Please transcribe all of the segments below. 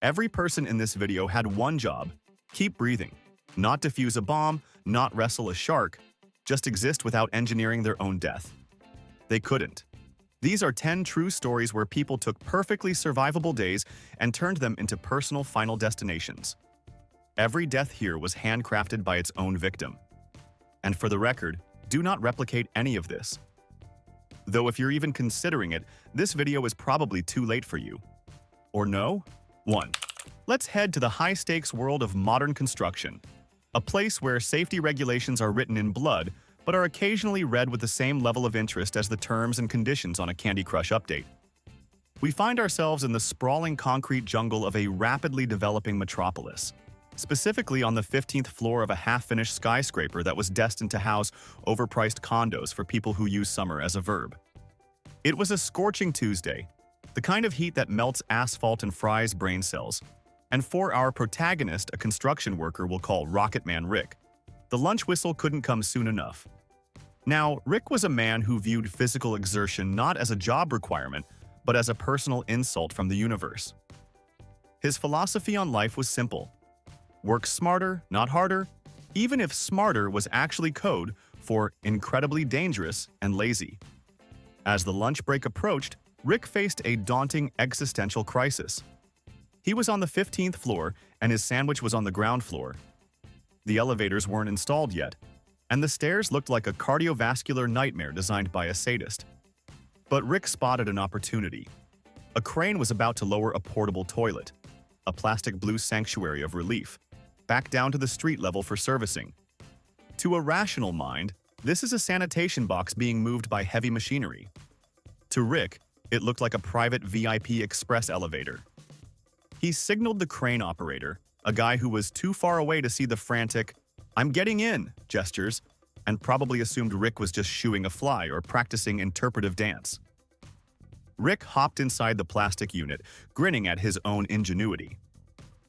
Every person in this video had one job: keep breathing, not defuse a bomb, not wrestle a shark, just exist without engineering their own death. They couldn't. These are 10 true stories where people took perfectly survivable days and turned them into personal final destinations. Every death here was handcrafted by its own victim. And for the record, do not replicate any of this. Though if you're even considering it, this video is probably too late for you. Or no? 1. Let's head to the high-stakes world of modern construction, a place where safety regulations are written in blood but are occasionally read with the same level of interest as the terms and conditions on a Candy Crush update. We find ourselves in the sprawling concrete jungle of a rapidly developing metropolis, specifically on the 15th floor of a half-finished skyscraper that was destined to house overpriced condos for people who use summer as a verb. It was a scorching Tuesday, the kind of heat that melts asphalt and fries brain cells. And for our protagonist, a construction worker we'll call Rocket Man Rick, the lunch whistle couldn't come soon enough. Now, Rick was a man who viewed physical exertion not as a job requirement, but as a personal insult from the universe. His philosophy on life was simple: work smarter, not harder, even if smarter was actually code for incredibly dangerous and lazy. As the lunch break approached, Rick faced a daunting existential crisis. He was on the 15th floor, and his sandwich was on the ground floor. The elevators weren't installed yet, and the stairs looked like a cardiovascular nightmare designed by a sadist. But Rick spotted an opportunity. A crane was about to lower a portable toilet, a plastic blue sanctuary of relief, back down to the street level for servicing. To a rational mind, this is a sanitation box being moved by heavy machinery. To Rick, it looked like a private VIP express elevator. He signaled the crane operator, a guy who was too far away to see the frantic "I'm getting in" gestures, and probably assumed Rick was just shooing a fly or practicing interpretive dance. Rick hopped inside the plastic unit, grinning at his own ingenuity.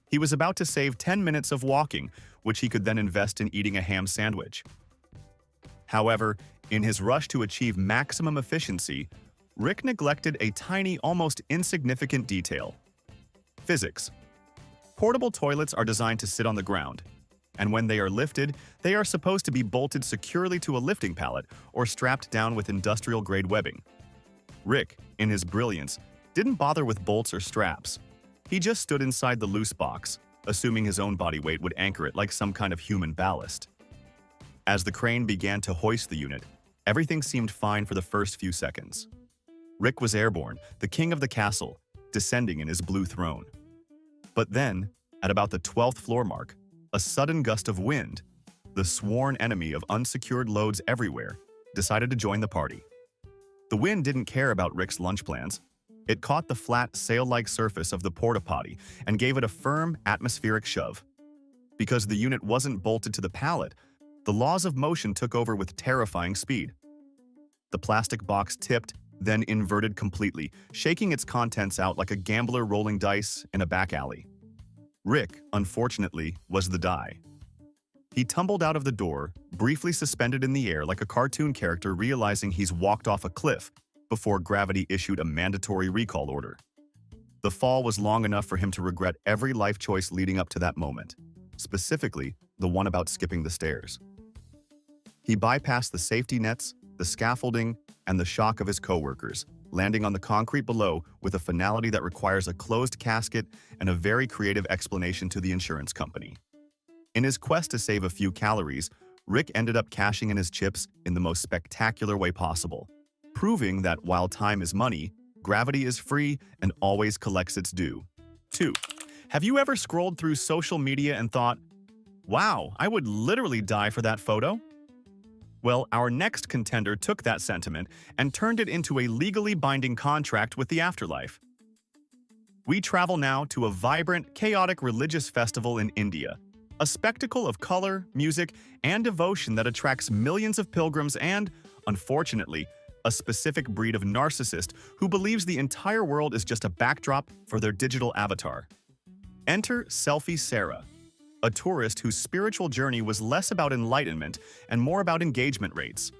He was about to save 10 minutes of walking, which he could then invest in eating a ham sandwich. However, in his rush to achieve maximum efficiency, Rick neglected a tiny, almost insignificant detail: physics. Portable toilets are designed to sit on the ground, and when they are lifted, they are supposed to be bolted securely to a lifting pallet or strapped down with industrial-grade webbing. Rick, in his brilliance, didn't bother with bolts or straps. He just stood inside the loose box, assuming his own body weight would anchor it like some kind of human ballast. As the crane began to hoist the unit, everything seemed fine for the first few seconds. Rick was airborne, the king of the castle, descending in his blue throne. But then, at about the 12th floor mark, a sudden gust of wind, the sworn enemy of unsecured loads everywhere, decided to join the party. The wind didn't care about Rick's lunch plans. It caught the flat, sail-like surface of the porta-potty and gave it a firm, atmospheric shove. Because the unit wasn't bolted to the pallet, the laws of motion took over with terrifying speed. The plastic box tipped, then inverted completely, shaking its contents out like a gambler rolling dice in a back alley. Rick, unfortunately, was the die. He tumbled out of the door, briefly suspended in the air like a cartoon character realizing he's walked off a cliff before gravity issued a mandatory recall order. The fall was long enough for him to regret every life choice leading up to that moment, specifically the one about skipping the stairs. He bypassed the safety nets, the scaffolding, and the shock of his coworkers, landing on the concrete below with a finality that requires a closed casket and a very creative explanation to the insurance company. In his quest to save a few calories, Rick ended up cashing in his chips in the most spectacular way possible, proving that while time is money, gravity is free and always collects its due. 2. Have you ever scrolled through social media and thought, "Wow, I would literally die for that photo"? Well, our next contender took that sentiment and turned it into a legally binding contract with the afterlife. We travel now to a vibrant, chaotic religious festival in India, a spectacle of color, music, and devotion that attracts millions of pilgrims and, unfortunately, a specific breed of narcissist who believes the entire world is just a backdrop for their digital avatar. Enter Selfie Sarah, a tourist whose spiritual journey was less about enlightenment and more about engagement rates.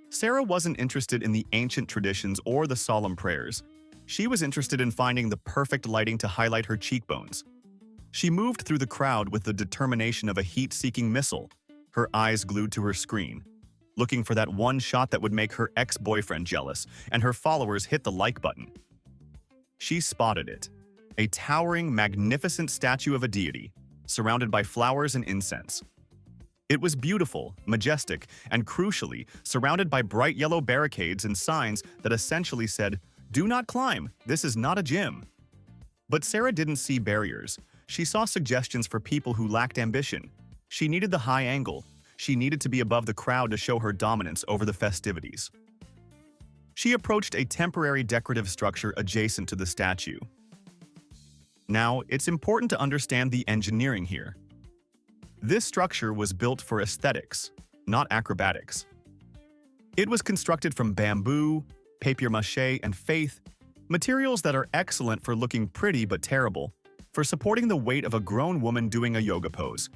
Sarah wasn't interested in the ancient traditions or the solemn prayers. She was interested in finding the perfect lighting to highlight her cheekbones. She moved through the crowd with the determination of a heat-seeking missile, her eyes glued to her screen, looking for that one shot that would make her ex-boyfriend jealous and her followers hit the like button. She spotted it, a towering, magnificent statue of a deity, surrounded by flowers and incense. It was beautiful, majestic, and crucially, surrounded by bright yellow barricades and signs that essentially said, "Do not climb, this is not a gym." But Sarah didn't see barriers. She saw suggestions for people who lacked ambition. She needed the high angle. She needed to be above the crowd to show her dominance over the festivities. She approached a temporary decorative structure adjacent to the statue. Now, it's important to understand the engineering here. This structure was built for aesthetics, not acrobatics. It was constructed from bamboo, papier-mâché, and faith, materials that are excellent for looking pretty but terrible, for supporting the weight of a grown woman doing a yoga pose.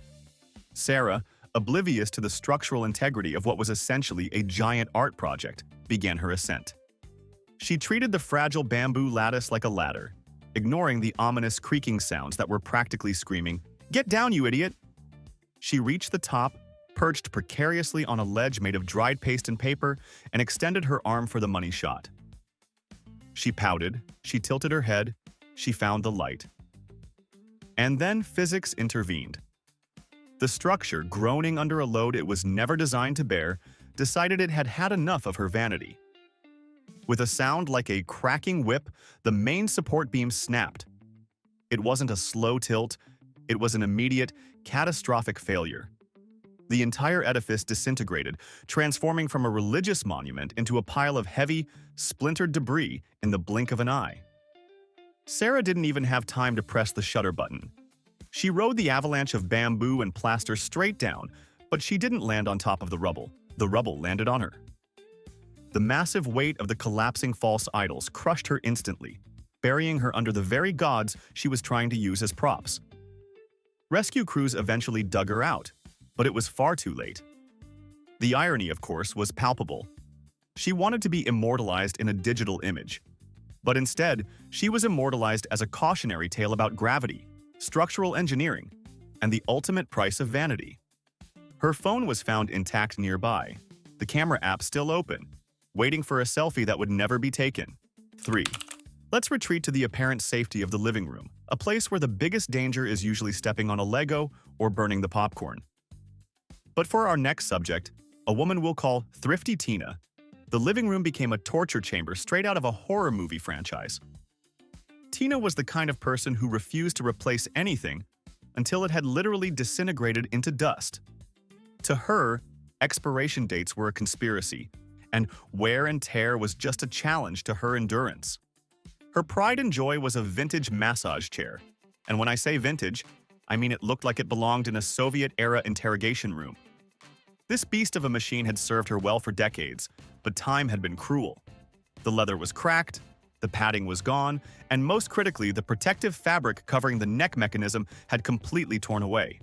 Sarah, oblivious to the structural integrity of what was essentially a giant art project, began her ascent. She treated the fragile bamboo lattice like a ladder, ignoring the ominous creaking sounds that were practically screaming, "Get down, you idiot!" She reached the top, perched precariously on a ledge made of dried paste and paper, and extended her arm for the money shot. She pouted, she tilted her head, she found the light. And then physics intervened. The structure, groaning under a load it was never designed to bear, decided it had had enough of her vanity. With a sound like a cracking whip, the main support beam snapped. It wasn't a slow tilt, it was an immediate, catastrophic failure. The entire edifice disintegrated, transforming from a religious monument into a pile of heavy, splintered debris in the blink of an eye. Sarah didn't even have time to press the shutter button. She rode the avalanche of bamboo and plaster straight down, but she didn't land on top of the rubble. The rubble landed on her. The massive weight of the collapsing false idols crushed her instantly, burying her under the very gods she was trying to use as props. Rescue crews eventually dug her out, but it was far too late. The irony, of course, was palpable. She wanted to be immortalized in a digital image, but instead, she was immortalized as a cautionary tale about gravity, structural engineering, and the ultimate price of vanity. Her phone was found intact nearby, the camera app still open, waiting for a selfie that would never be taken. 3. Let's retreat to the apparent safety of the living room, a place where the biggest danger is usually stepping on a Lego or burning the popcorn. But for our next subject, a woman we'll call Thrifty Tina, the living room became a torture chamber straight out of a horror movie franchise. Tina was the kind of person who refused to replace anything until it had literally disintegrated into dust. To her, expiration dates were a conspiracy, and wear and tear was just a challenge to her endurance. Her pride and joy was a vintage massage chair, and when I say vintage, I mean it looked like it belonged in a Soviet-era interrogation room. This beast of a machine had served her well for decades, but time had been cruel. The leather was cracked, the padding was gone, and most critically, the protective fabric covering the neck mechanism had completely torn away.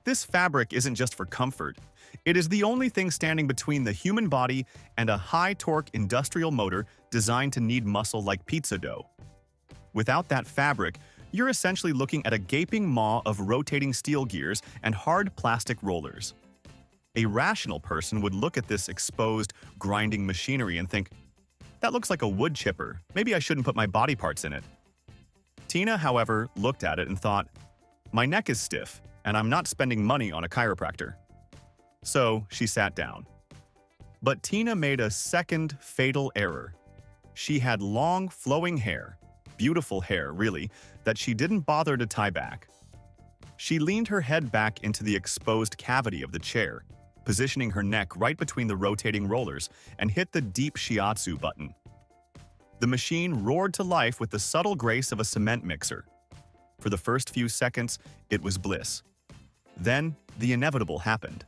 This fabric isn't just for comfort. It is the only thing standing between the human body and a high-torque industrial motor designed to knead muscle like pizza dough. Without that fabric, you're essentially looking at a gaping maw of rotating steel gears and hard plastic rollers. A rational person would look at this exposed, grinding machinery and think, "That looks like a wood chipper. Maybe I shouldn't put my body parts in it." Tina, however, looked at it and thought, "My neck is stiff, and I'm not spending money on a chiropractor." So she sat down. But Tina made a second fatal error. She had long, flowing hair, beautiful hair, really, that she didn't bother to tie back. She leaned her head back into the exposed cavity of the chair, positioning her neck right between the rotating rollers, and hit the deep shiatsu button. The machine roared to life with the subtle grace of a cement mixer. For the first few seconds, it was bliss. Then, the inevitable happened.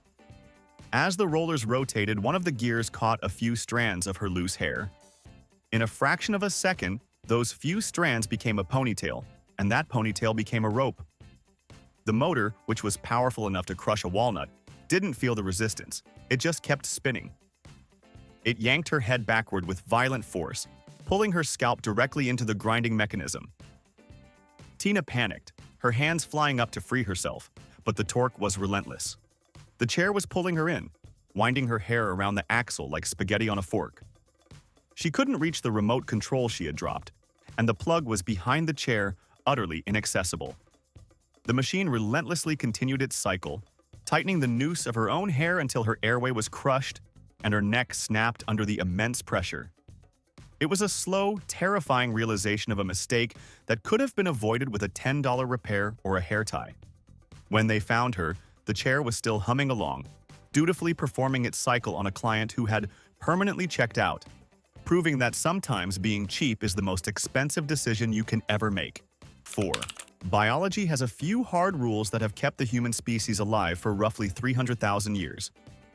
As the rollers rotated, one of the gears caught a few strands of her loose hair. In a fraction of a second, those few strands became a ponytail, and that ponytail became a rope. The motor, which was powerful enough to crush a walnut, didn't feel the resistance. It just kept spinning. It yanked her head backward with violent force, pulling her scalp directly into the grinding mechanism. Tina panicked, her hands flying up to free herself, but the torque was relentless. The chair was pulling her in, winding her hair around the axle like spaghetti on a fork. She couldn't reach the remote control she had dropped, and the plug was behind the chair, utterly inaccessible. The machine relentlessly continued its cycle, tightening the noose of her own hair until her airway was crushed and her neck snapped under the immense pressure. It was a slow, terrifying realization of a mistake that could have been avoided with a $10 repair or a hair tie. When they found her, the chair was still humming along, dutifully performing its cycle on a client who had permanently checked out, proving that sometimes being cheap is the most expensive decision you can ever make. 4. Biology has a few hard rules that have kept the human species alive for roughly 300,000 years.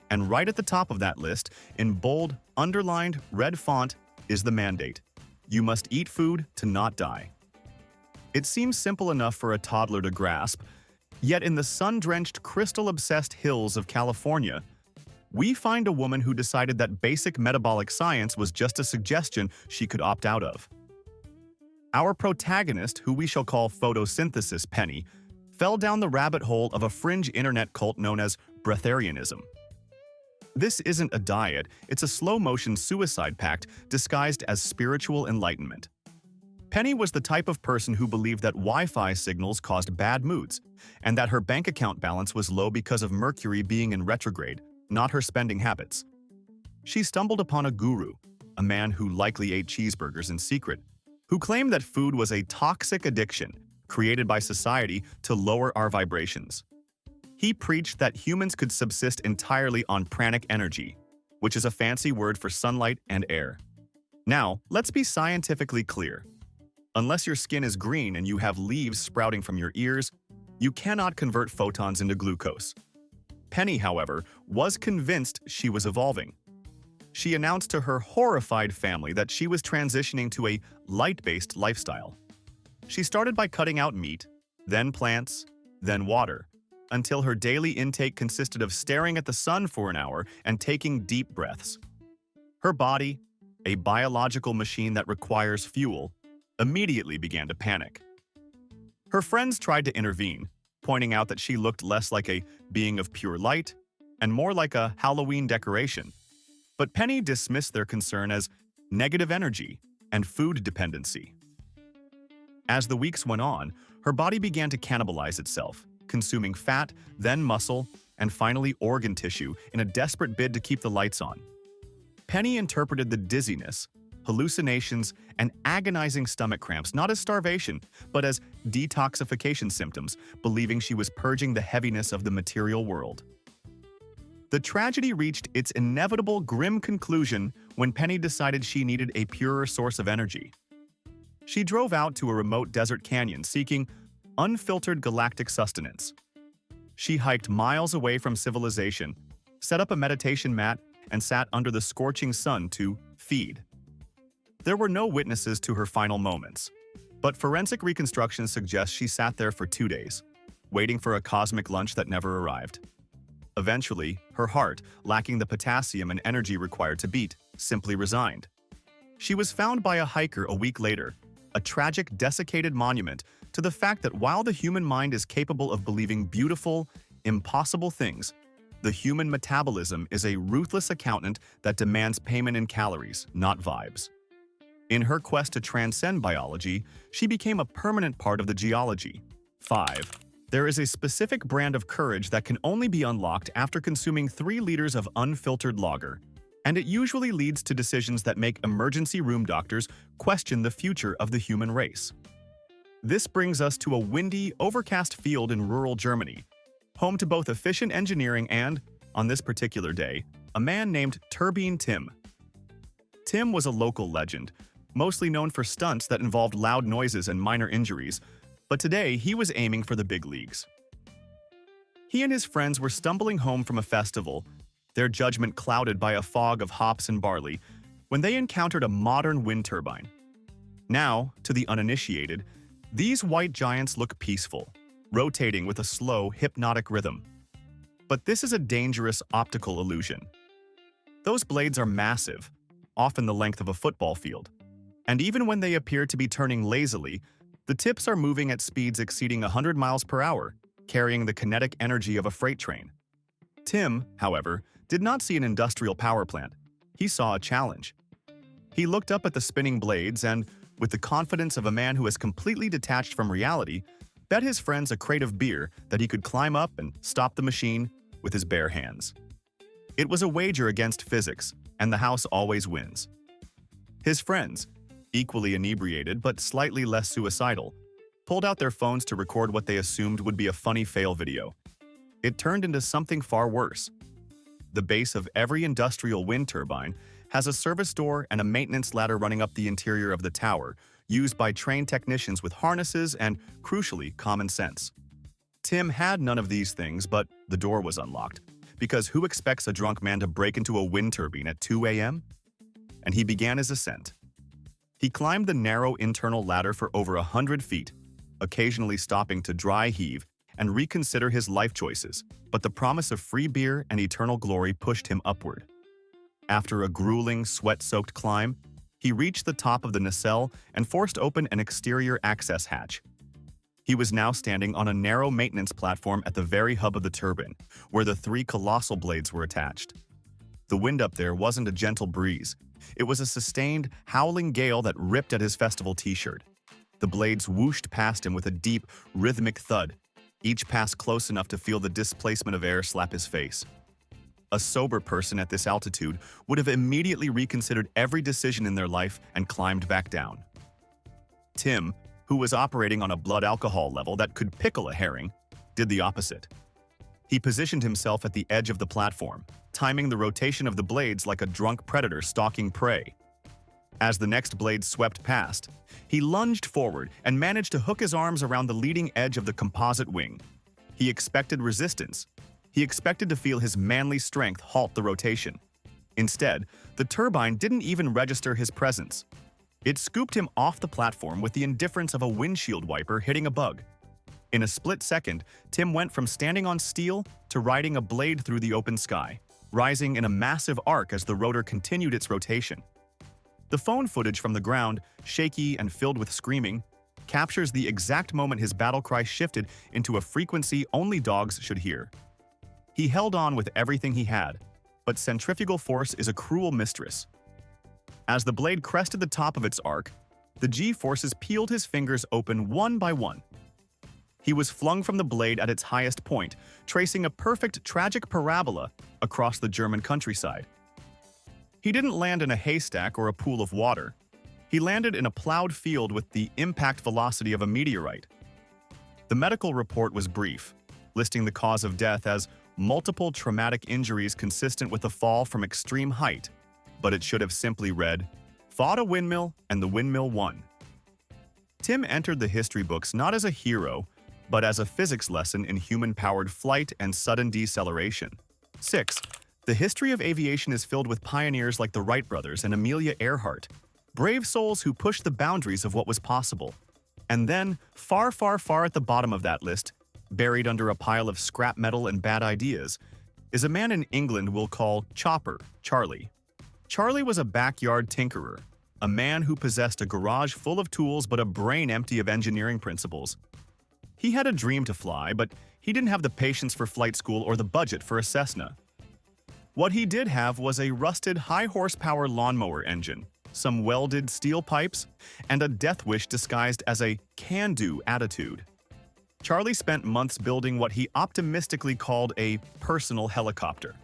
And right at the top of that list, in bold, underlined, red font, is the mandate. You must eat food to not die. It seems simple enough for a toddler to grasp, yet in the sun-drenched, crystal-obsessed hills of California, we find a woman who decided that basic metabolic science was just a suggestion she could opt out of. Our protagonist, who we shall call photosynthesis Penny, fell down the rabbit hole of a fringe internet cult known as breatharianism. This isn't a diet, it's a slow-motion suicide pact disguised as spiritual enlightenment. Penny was the type of person who believed that Wi-Fi signals caused bad moods, and that her bank account balance was low because of Mercury being in retrograde, not her spending habits. She stumbled upon a guru, a man who likely ate cheeseburgers in secret, who claimed that food was a toxic addiction created by society to lower our vibrations. He preached that humans could subsist entirely on pranic energy, which is a fancy word for sunlight and air. Now, let's be scientifically clear. Unless your skin is green and you have leaves sprouting from your ears, you cannot convert photons into glucose. Penny, however, was convinced she was evolving. She announced to her horrified family that she was transitioning to a light-based lifestyle. She started by cutting out meat, then plants, then water, until her daily intake consisted of staring at the sun for an hour and taking deep breaths. Her body, a biological machine that requires fuel, immediately began to panic. Her friends tried to intervene, pointing out that she looked less like a being of pure light and more like a Halloween decoration. But Penny dismissed their concern as negative energy and food dependency. As the weeks went on, her body began to cannibalize itself, consuming fat, then muscle, and finally organ tissue in a desperate bid to keep the lights on. Penny interpreted the dizziness, hallucinations, and agonizing stomach cramps not as starvation, but as detoxification symptoms, believing she was purging the heaviness of the material world. The tragedy reached its inevitable grim conclusion when Penny decided she needed a purer source of energy. She drove out to a remote desert canyon seeking unfiltered galactic sustenance. She hiked miles away from civilization, set up a meditation mat, and sat under the scorching sun to feed. There were no witnesses to her final moments, but forensic reconstruction suggests she sat there for 2 days, waiting for a cosmic lunch that never arrived. Eventually, her heart, lacking the potassium and energy required to beat, simply resigned. She was found by a hiker a week later, a tragic, desiccated monument to the fact that while the human mind is capable of believing beautiful, impossible things, the human metabolism is a ruthless accountant that demands payment in calories, not vibes. In her quest to transcend biology, she became a permanent part of the geology. 5. There is a specific brand of courage that can only be unlocked after consuming 3 liters of unfiltered lager, and it usually leads to decisions that make emergency room doctors question the future of the human race. This brings us to a windy, overcast field in rural Germany, home to both efficient engineering and, on this particular day, a man named Turbine Tim. Tim was a local legend, mostly known for stunts that involved loud noises and minor injuries, but today he was aiming for the big leagues. He and his friends were stumbling home from a festival, their judgment clouded by a fog of hops and barley, when they encountered a modern wind turbine. Now, to the uninitiated, these white giants look peaceful, rotating with a slow, hypnotic rhythm. But this is a dangerous optical illusion. Those blades are massive, often the length of a football field. And even when they appear to be turning lazily, the tips are moving at speeds exceeding 100 miles per hour, carrying the kinetic energy of a freight train. Tim, however, did not see an industrial power plant. He saw a challenge. He looked up at the spinning blades and, with the confidence of a man who is completely detached from reality, bet his friends a crate of beer that he could climb up and stop the machine with his bare hands. It was a wager against physics, and the house always wins. His friends, equally inebriated but slightly less suicidal, pulled out their phones to record what they assumed would be a funny fail video. It turned into something far worse. The base of every industrial wind turbine has a service door and a maintenance ladder running up the interior of the tower, used by trained technicians with harnesses and, crucially, common sense. Tim had none of these things, but the door was unlocked, because who expects a drunk man to break into a wind turbine at 2 a.m.? And he began his ascent. He climbed the narrow internal ladder for over 100 feet, occasionally stopping to dry heave and reconsider his life choices, but the promise of free beer and eternal glory pushed him upward. After a grueling, sweat-soaked climb, he reached the top of the nacelle and forced open an exterior access hatch. He was now standing on a narrow maintenance platform at the very hub of the turbine, where the 3 colossal blades were attached. The wind up there wasn't a gentle breeze. It was a sustained, howling gale that ripped at his festival t-shirt. The blades whooshed past him with a deep, rhythmic thud, each pass close enough to feel the displacement of air slap his face. A sober person at this altitude would have immediately reconsidered every decision in their life and climbed back down. Tim, who was operating on a blood alcohol level that could pickle a herring, did the opposite. He positioned himself at the edge of the platform, timing the rotation of the blades like a drunk predator stalking prey. As the next blade swept past, he lunged forward and managed to hook his arms around the leading edge of the composite wing. He expected resistance. He expected to feel his manly strength halt the rotation. Instead, the turbine didn't even register his presence. It scooped him off the platform with the indifference of a windshield wiper hitting a bug. In a split second, Tim went from standing on steel to riding a blade through the open sky, rising in a massive arc as the rotor continued its rotation. The phone footage from the ground, shaky and filled with screaming, captures the exact moment his battle cry shifted into a frequency only dogs should hear. He held on with everything he had, but centrifugal force is a cruel mistress. As the blade crested the top of its arc, the G-forces peeled his fingers open one by one. He was flung from the blade at its highest point, tracing a perfect tragic parabola across the German countryside. He didn't land in a haystack or a pool of water. He landed in a plowed field with the impact velocity of a meteorite. The medical report was brief, listing the cause of death as multiple traumatic injuries consistent with a fall from extreme height, but it should have simply read, "Fought a windmill and the windmill won." Tim entered the history books not as a hero, but as a physics lesson in human-powered flight and sudden deceleration. 6. The history of aviation is filled with pioneers like the Wright brothers and Amelia Earhart, brave souls who pushed the boundaries of what was possible. And then, far, far, far at the bottom of that list, buried under a pile of scrap metal and bad ideas, is a man in England we'll call Chopper, Charlie. Charlie was a backyard tinkerer, a man who possessed a garage full of tools but a brain empty of engineering principles. He had a dream to fly, but he didn't have the patience for flight school or the budget for a Cessna. What he did have was a rusted high-horsepower lawnmower engine, some welded steel pipes, and a death wish disguised as a can-do attitude. Charlie spent months building what he optimistically called a personal helicopter.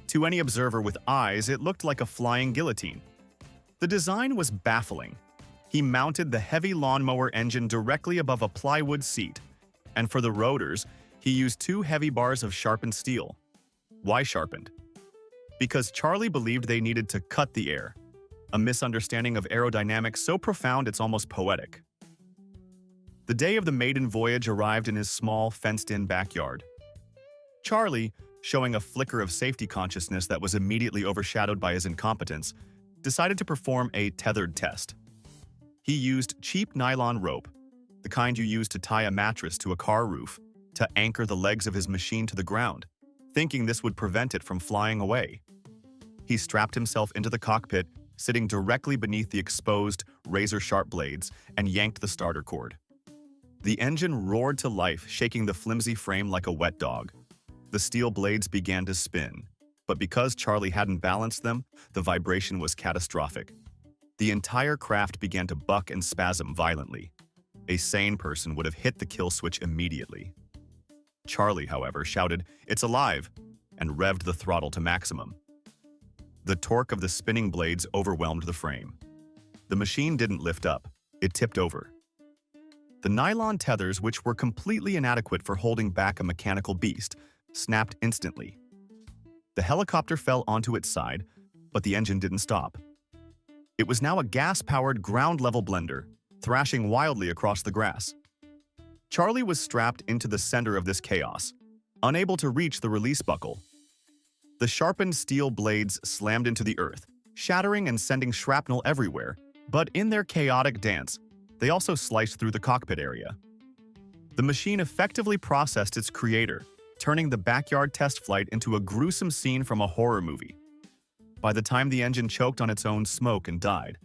To any observer with eyes, it looked like a flying guillotine. The design was baffling. He mounted the heavy lawnmower engine directly above a plywood seat, and for the rotors, he used 2 heavy bars of sharpened steel. Why sharpened? Because Charlie believed they needed to cut the air, a misunderstanding of aerodynamics so profound it's almost poetic. The day of the maiden voyage arrived in his small, fenced-in backyard. Charlie, showing a flicker of safety consciousness that was immediately overshadowed by his incompetence, decided to perform a tethered test. He used cheap nylon rope, the kind you use to tie a mattress to a car roof, to anchor the legs of his machine to the ground, thinking this would prevent it from flying away. He strapped himself into the cockpit sitting directly beneath the exposed, razor-sharp blades, and yanked the starter cord. The engine roared to life, shaking the flimsy frame like a wet dog. The steel blades began to spin, but because Charlie hadn't balanced them, the vibration was catastrophic. The entire craft began to buck and spasm violently. A sane person would have hit the kill switch immediately. Charlie, however, shouted, "It's alive!" and revved the throttle to maximum. The torque of the spinning blades overwhelmed the frame. The machine didn't lift up, it tipped over. The nylon tethers, which were completely inadequate for holding back a mechanical beast, snapped instantly. The helicopter fell onto its side, but the engine didn't stop. It was now a gas-powered ground-level blender, thrashing wildly across the grass. Charlie was strapped into the center of this chaos, unable to reach the release buckle. The sharpened steel blades slammed into the earth, shattering and sending shrapnel everywhere, but in their chaotic dance, they also sliced through the cockpit area. The machine effectively processed its creator, turning the backyard test flight into a gruesome scene from a horror movie. By the time the engine choked on its own smoke and died,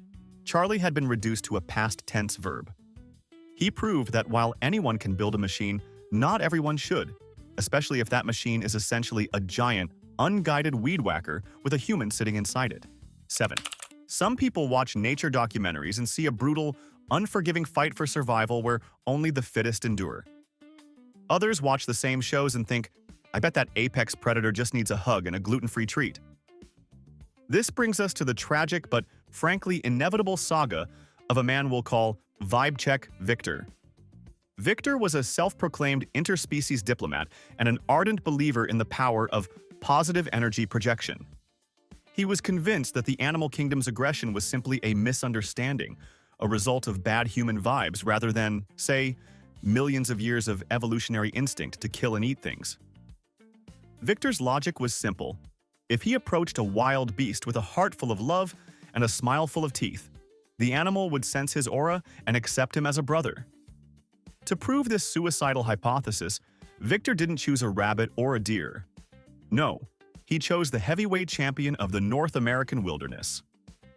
Charlie had been reduced to a past tense verb. He proved that while anyone can build a machine, not everyone should, especially if that machine is essentially a giant, unguided weed whacker with a human sitting inside it. 7. Some people watch nature documentaries and see a brutal, unforgiving fight for survival where only the fittest endure. Others watch the same shows and think, "I bet that apex predator just needs a hug and a gluten-free treat." This brings us to the tragic but frankly inevitable saga of a man we'll call Vibe Check Victor. Victor was a self-proclaimed interspecies diplomat and an ardent believer in the power of positive energy projection. He was convinced that the animal kingdom's aggression was simply a misunderstanding, a result of bad human vibes rather than, say, millions of years of evolutionary instinct to kill and eat things. Victor's logic was simple. If he approached a wild beast with a heart full of love and a smile full of teeth, the animal would sense his aura and accept him as a brother. To prove this suicidal hypothesis, Victor didn't choose a rabbit or a deer. No, he chose the heavyweight champion of the North American wilderness,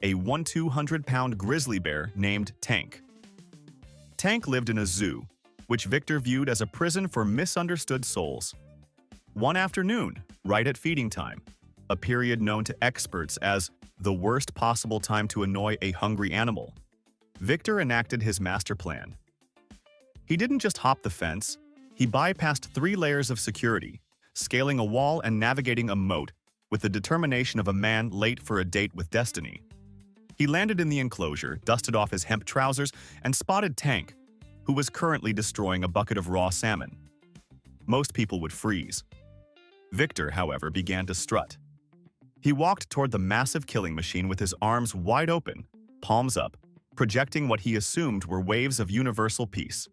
a 200-pound grizzly bear named Tank. Tank lived in a zoo, which Victor viewed as a prison for misunderstood souls. One afternoon, right at feeding time, a period known to experts as the worst possible time to annoy a hungry animal, Victor enacted his master plan. He didn't just hop the fence, he bypassed 3 layers of security, scaling a wall and navigating a moat with the determination of a man late for a date with destiny. He landed in the enclosure, dusted off his hemp trousers, and spotted Tank, who was currently destroying a bucket of raw salmon. Most people would freeze. Victor, however, began to strut. He walked toward the massive killing machine with his arms wide open, palms up, projecting what he assumed were waves of universal peace.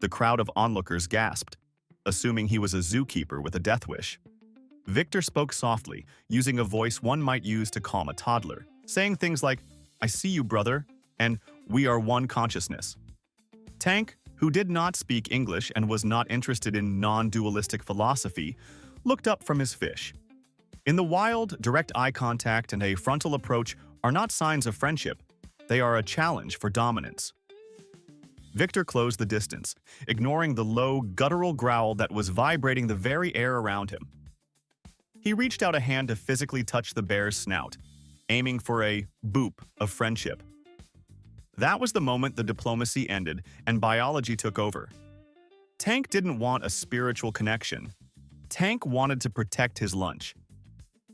The crowd of onlookers gasped, assuming he was a zookeeper with a death wish. Victor spoke softly, using a voice one might use to calm a toddler, saying things like, "I see you, brother," and "We are one consciousness." Tank, who did not speak English and was not interested in non-dualistic philosophy, looked up from his fish. In the wild, direct eye contact and a frontal approach are not signs of friendship. They are a challenge for dominance. Victor closed the distance, ignoring the low, guttural growl that was vibrating the very air around him. He reached out a hand to physically touch the bear's snout, aiming for a boop of friendship. That was the moment the diplomacy ended and biology took over. Tank didn't want a spiritual connection. Tank wanted to protect his lunch.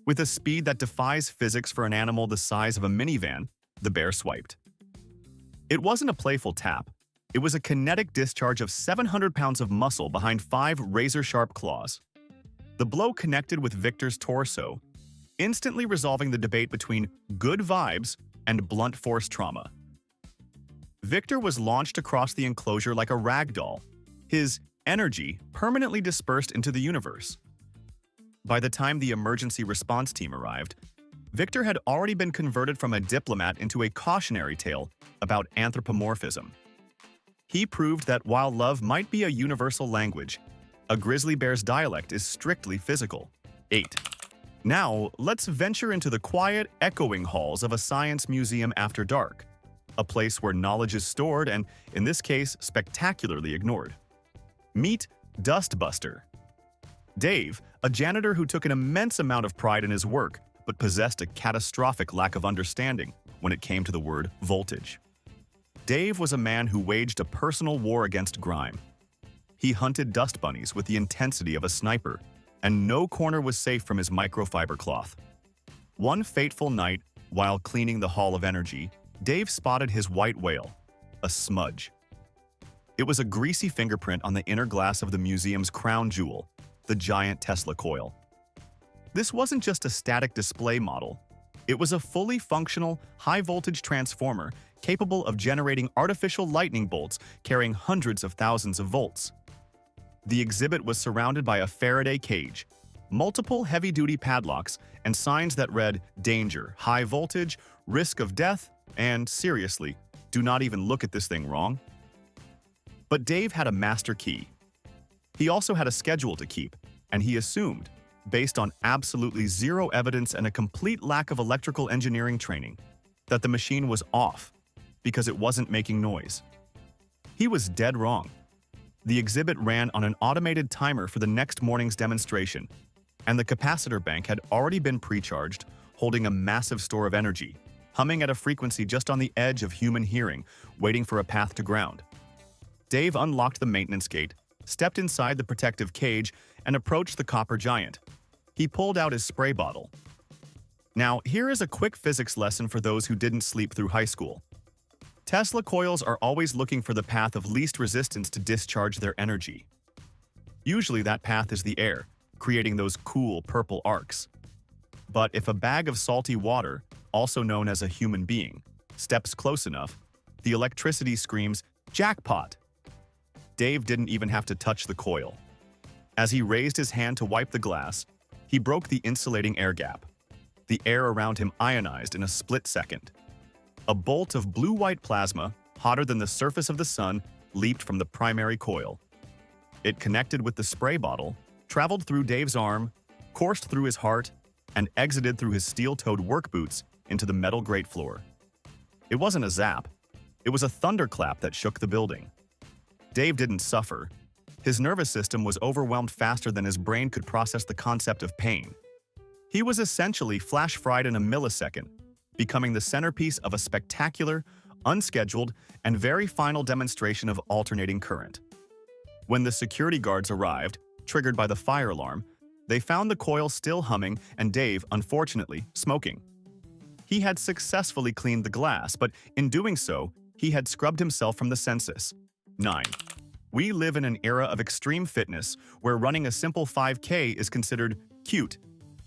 With a speed that defies physics for an animal the size of a minivan, the bear swiped. It wasn't a playful tap. It was a kinetic discharge of 700 pounds of muscle behind 5 razor-sharp claws. The blow connected with Victor's torso, instantly resolving the debate between good vibes and blunt force trauma. Victor was launched across the enclosure like a rag doll, his energy permanently dispersed into the universe. By the time the emergency response team arrived, Victor had already been converted from a diplomat into a cautionary tale about anthropomorphism. He proved that while love might be a universal language, a grizzly bear's dialect is strictly physical. 8. Now, let's venture into the quiet, echoing halls of a science museum after dark, a place where knowledge is stored and, in this case, spectacularly ignored. Meet Dustbuster. Dave, a janitor who took an immense amount of pride in his work, but possessed a catastrophic lack of understanding when it came to the word voltage. Dave was a man who waged a personal war against grime. He hunted dust bunnies with the intensity of a sniper, and no corner was safe from his microfiber cloth. One fateful night, while cleaning the Hall of Energy, Dave spotted his white whale, a smudge. It was a greasy fingerprint on the inner glass of the museum's crown jewel, the giant Tesla coil. This wasn't just a static display model. It was a fully functional, high-voltage transformer capable of generating artificial lightning bolts carrying hundreds of thousands of volts. The exhibit was surrounded by a Faraday cage, multiple heavy-duty padlocks, and signs that read "Danger, High Voltage, Risk of Death," and, seriously, do not even look at this thing wrong. But Dave had a master key. He also had a schedule to keep, and he assumed, based on absolutely zero evidence and a complete lack of electrical engineering training, that the machine was off because it wasn't making noise. He was dead wrong. The exhibit ran on an automated timer for the next morning's demonstration, and the capacitor bank had already been precharged, holding a massive store of energy, humming at a frequency just on the edge of human hearing, waiting for a path to ground. Dave unlocked the maintenance gate, stepped inside the protective cage, and approached the copper giant. He pulled out his spray bottle. Now, here is a quick physics lesson for those who didn't sleep through high school. Tesla coils are always looking for the path of least resistance to discharge their energy. Usually that path is the air, creating those cool purple arcs. But if a bag of salty water, also known as a human being, steps close enough, the electricity screams, "Jackpot!" Dave didn't even have to touch the coil. As he raised his hand to wipe the glass, he broke the insulating air gap. The air around him ionized in a split second. A bolt of blue-white plasma, hotter than the surface of the sun, leaped from the primary coil. It connected with the spray bottle, traveled through Dave's arm, coursed through his heart, and exited through his steel-toed work boots into the metal grate floor. It wasn't a zap. It was a thunderclap that shook the building. Dave didn't suffer. His nervous system was overwhelmed faster than his brain could process the concept of pain. He was essentially flash-fried in a millisecond, becoming the centerpiece of a spectacular, unscheduled, and very final demonstration of alternating current. When the security guards arrived, triggered by the fire alarm, they found the coil still humming and Dave, unfortunately, smoking. He had successfully cleaned the glass, but in doing so, he had scrubbed himself from the census. 9. We live in an era of extreme fitness where running a simple 5K is considered cute,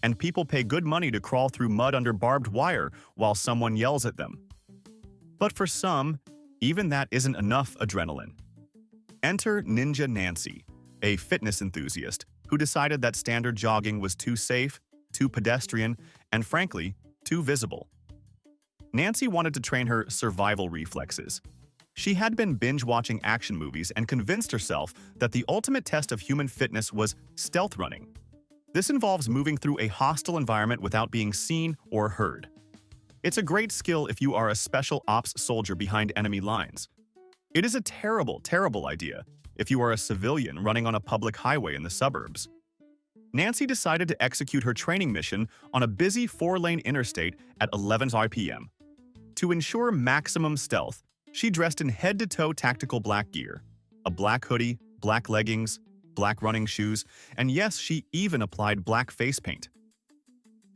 and people pay good money to crawl through mud under barbed wire while someone yells at them. But for some, even that isn't enough adrenaline. Enter Ninja Nancy, a fitness enthusiast who decided that standard jogging was too safe, too pedestrian, and frankly, too visible. Nancy wanted to train her survival reflexes. She had been binge-watching action movies and convinced herself that the ultimate test of human fitness was stealth running. This involves moving through a hostile environment without being seen or heard. It's a great skill if you are a special ops soldier behind enemy lines. It is a terrible, terrible idea if you are a civilian running on a public highway in the suburbs. Nancy decided to execute her training mission on a busy 4-lane interstate at 11 p.m. To ensure maximum stealth, she dressed in head-to-toe tactical black gear, a black hoodie, black leggings, black running shoes, and yes, she even applied black face paint.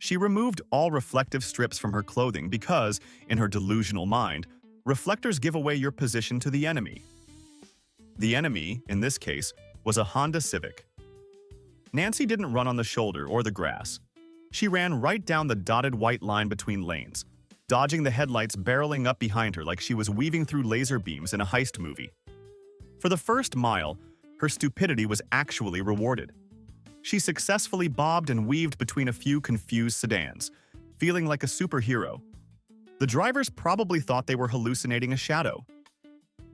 She removed all reflective strips from her clothing because, in her delusional mind, reflectors give away your position to the enemy. The enemy, in this case, was a Honda Civic. Nancy didn't run on the shoulder or the grass. She ran right down the dotted white line between lanes, dodging the headlights barreling up behind her like she was weaving through laser beams in a heist movie. For the first mile, her stupidity was actually rewarded. She successfully bobbed and weaved between a few confused sedans, feeling like a superhero. The drivers probably thought they were hallucinating a shadow.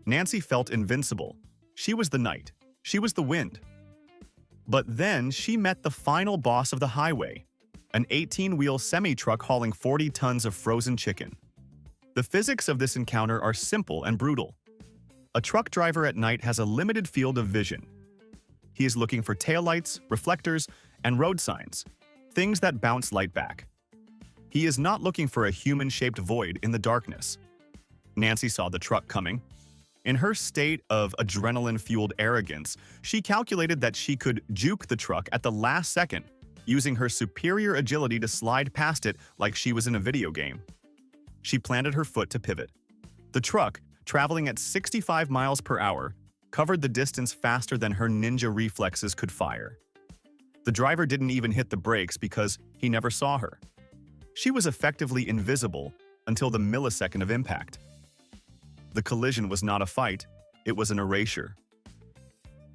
Nancy felt invincible. She was the night. She was the wind. But then she met the final boss of the highway, an 18-wheel semi-truck hauling 40 tons of frozen chicken. The physics of this encounter are simple and brutal. A truck driver at night has a limited field of vision. He is looking for taillights, reflectors, and road signs, things that bounce light back. He is not looking for a human-shaped void in the darkness. Nancy saw the truck coming. In her state of adrenaline-fueled arrogance, she calculated that she could juke the truck at the last second, using her superior agility to slide past it like she was in a video game. She planted her foot to pivot. The truck, traveling at 65 miles per hour, covered the distance faster than her ninja reflexes could fire. The driver didn't even hit the brakes because he never saw her. She was effectively invisible until the millisecond of impact. The collision was not a fight, it was an erasure.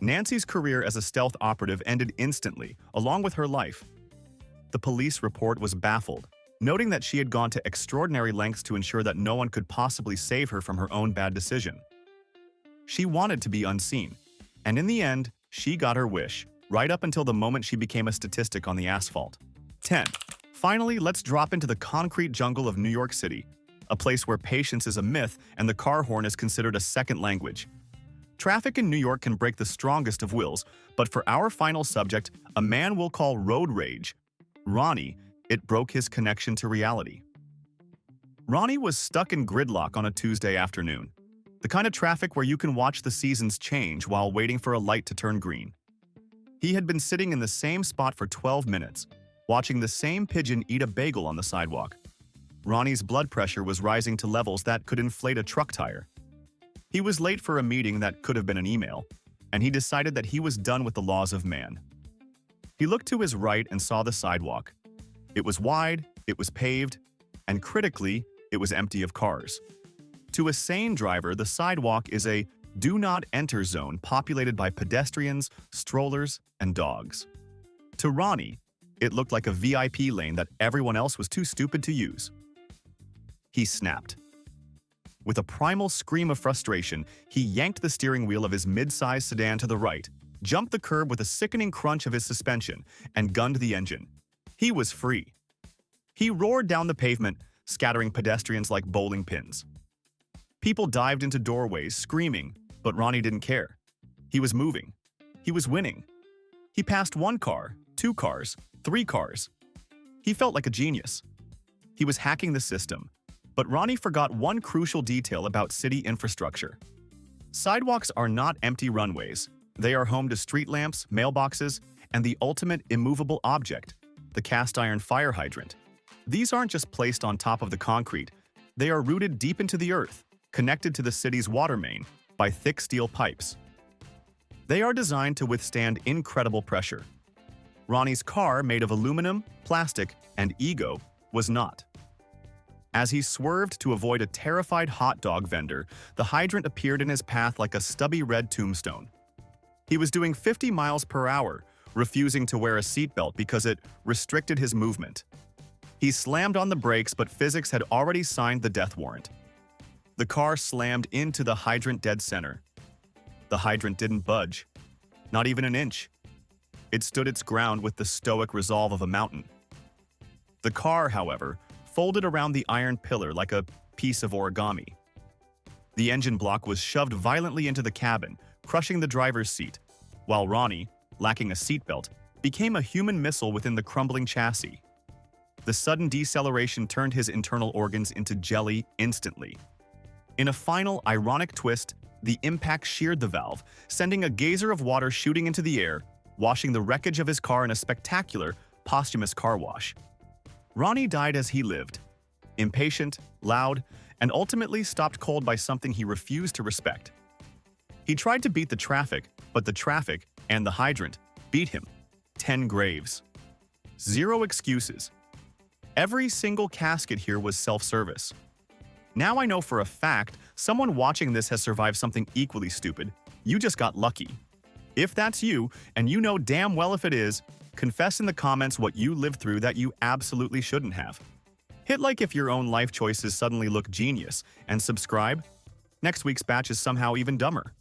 Nancy's career as a stealth operative ended instantly, along with her life. The police report was baffled, noting that she had gone to extraordinary lengths to ensure that no one could possibly save her from her own bad decision. She wanted to be unseen, and in the end, she got her wish, right up until the moment she became a statistic on the asphalt. 10. Finally, let's drop into the concrete jungle of New York City, a place where patience is a myth and the car horn is considered a second language. Traffic in New York can break the strongest of wills, but for our final subject, a man we'll call road rage, Ronnie, it broke his connection to reality. Ronnie was stuck in gridlock on a Tuesday afternoon, the kind of traffic where you can watch the seasons change while waiting for a light to turn green. He had been sitting in the same spot for 12 minutes, watching the same pigeon eat a bagel on the sidewalk. Ronnie's blood pressure was rising to levels that could inflate a truck tire. He was late for a meeting that could have been an email, and he decided that he was done with the laws of man. He looked to his right and saw the sidewalk. It was wide, it was paved, and critically, it was empty of cars. To a sane driver, the sidewalk is a do-not-enter zone populated by pedestrians, strollers, and dogs. To Ronnie, it looked like a VIP lane that everyone else was too stupid to use. He snapped. With a primal scream of frustration, he yanked the steering wheel of his mid-sized sedan to the right, jumped the curb with a sickening crunch of his suspension, and gunned the engine. He was free. He roared down the pavement, scattering pedestrians like bowling pins. People dived into doorways, screaming, but Ronnie didn't care. He was moving. He was winning. He passed one car, 2 cars, 3 cars. He felt like a genius. He was hacking the system. But Ronnie forgot one crucial detail about city infrastructure. Sidewalks are not empty runways. They are home to street lamps, mailboxes, and the ultimate immovable object, the cast-iron fire hydrant. These aren't just placed on top of the concrete. They are rooted deep into the earth, connected to the city's water main by thick steel pipes. They are designed to withstand incredible pressure. Ronnie's car, made of aluminum, plastic, and ego, was not. As he swerved to avoid a terrified hot dog vendor, the hydrant appeared in his path like a stubby red tombstone. He was doing 50 miles per hour, refusing to wear a seatbelt because it restricted his movement. He slammed on the brakes, but physics had already signed the death warrant. The car slammed into the hydrant dead center. The hydrant didn't budge, not even an inch. It stood its ground with the stoic resolve of a mountain. The car, however, folded around the iron pillar like a piece of origami. The engine block was shoved violently into the cabin, crushing the driver's seat, while Ronnie, lacking a seatbelt, became a human missile within the crumbling chassis. The sudden deceleration turned his internal organs into jelly instantly. In a final, ironic twist, the impact sheared the valve, sending a geyser of water shooting into the air, washing the wreckage of his car in a spectacular, posthumous car wash. Ronnie died as he lived, impatient, loud, and ultimately stopped cold by something he refused to respect. He tried to beat the traffic, but the traffic, and the hydrant, beat him. 10 graves. 0 excuses. Every single casket here was self-service. Now I know for a fact someone watching this has survived something equally stupid. You just got lucky. If that's you, and you know damn well if it is, confess in the comments what you lived through that you absolutely shouldn't have. Hit like if your own life choices suddenly look genius, and subscribe. Next week's batch is somehow even dumber.